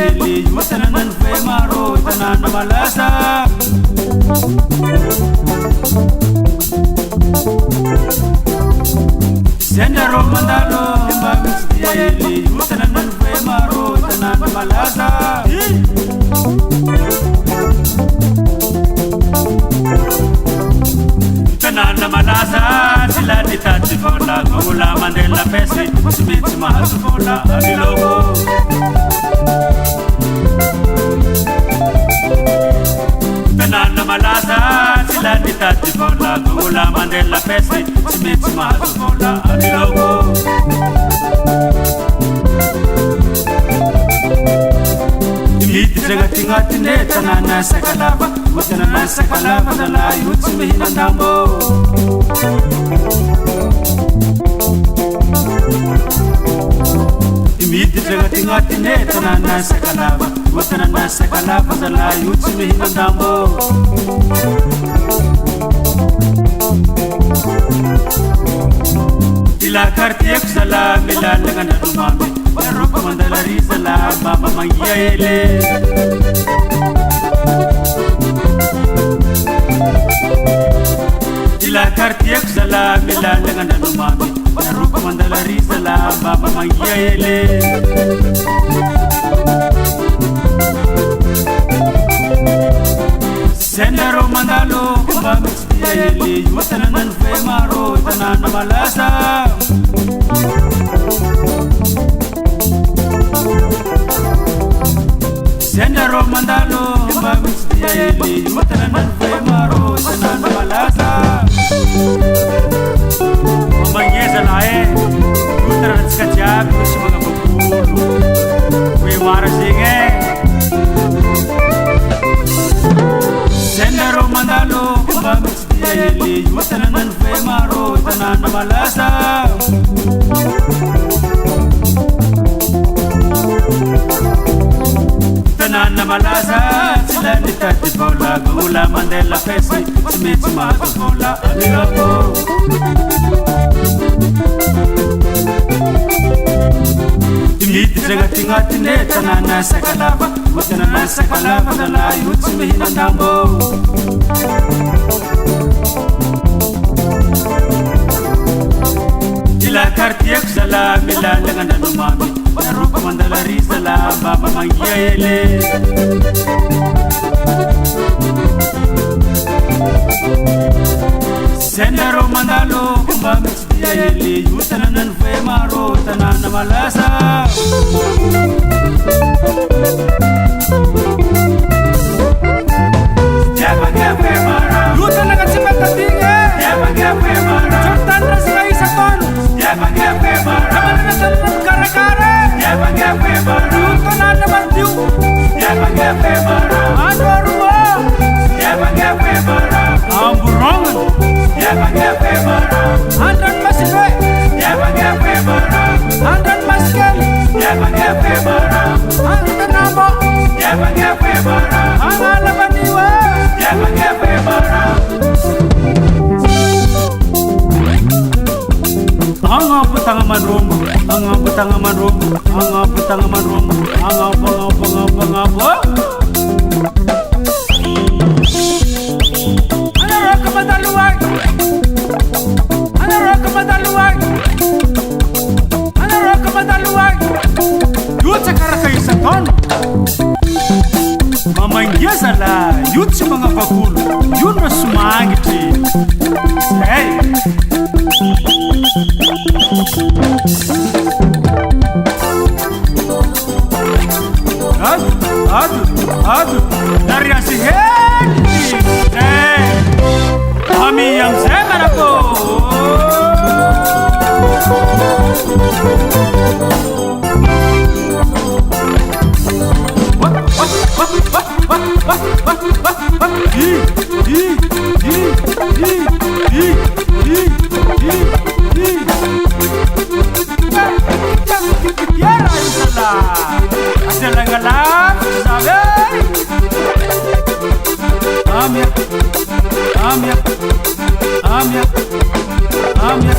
Eli Matanan Femaro Tanan Malasa Senda Romandalo Mamis Eli Matanan Femaro Tanan Malasa Tanan Malasa Sila Ditati Fola Gula Mandela Pesi Smith Mahas Fola Amilogo Tanan Malasa Sila Ditati Fola Gula Mandela Pesi Smith Mahas Fola Amilogo Imiti Jagatingatine Tanana Sakalava Tanana Sakalava Dala Yutsumihina Nambo Imiti Jagatingatine Tanana Sakalava Tanana Sakalava Dala Yutsumihina Nambo Ila Kartiek Salam Ila Lagana Dumami Roko Mandala Rizala Mama Mangia Ele Ila Kartiek Salam Ila Lagana Dumami Roko Mandala Rizala Mama Mangia Ele Sendero Mandalo Mama Ele Matanan Femaro Tanan Malasa Sendero Mandalo Mamis Eli Matanan Femaro Tanan Malasa Mamangeza lae Utara Skachab Kushmaga Bakulu Wimara Singe Sendero Mandalo Mamis Eli Matanan Femaro Tanan Malasa Tanan Malasa Sila Ditati Fola Gula Mandela Pesi Smith Mahas Fola Amilogo Imiti Jagatingatine Tanana Sakalava Tanana Sakalava Dala Yutsumihina Nambo Ila Kartiek Salam Ila Lagana Dumami Roko Mandala Rizala Mama Mangia Ele Sendero Mandalo Mamis Eli Matanan Femaro Tanan Malasa Jaga Femara Luta na katsipat katinge Jaga Femara Jordan Rasrai Saton Jaga Femara Naman na tanong kare-kare Jaga Femara Luta na naman diyo Jaga Femara Ano ruwa Jaga Femara Amburongan Jaga Femara Andan Masikwe Jaga Femara Andan Maskel Jaga Femara Andan Namo Jaga Femara Angalaban Iwa Jaga Femara Anga putang manromo Anga putang manromo Anga putang manromo Anga panga Ana roka madaluwag Ana roka madaluwag Ana roka madaluwag Yut sa karakay sa ton Mamangya sala Yut sa mga bagulo Yun na sumangiti Hey Adu Dari si Henry Kami yang zaman ako Amia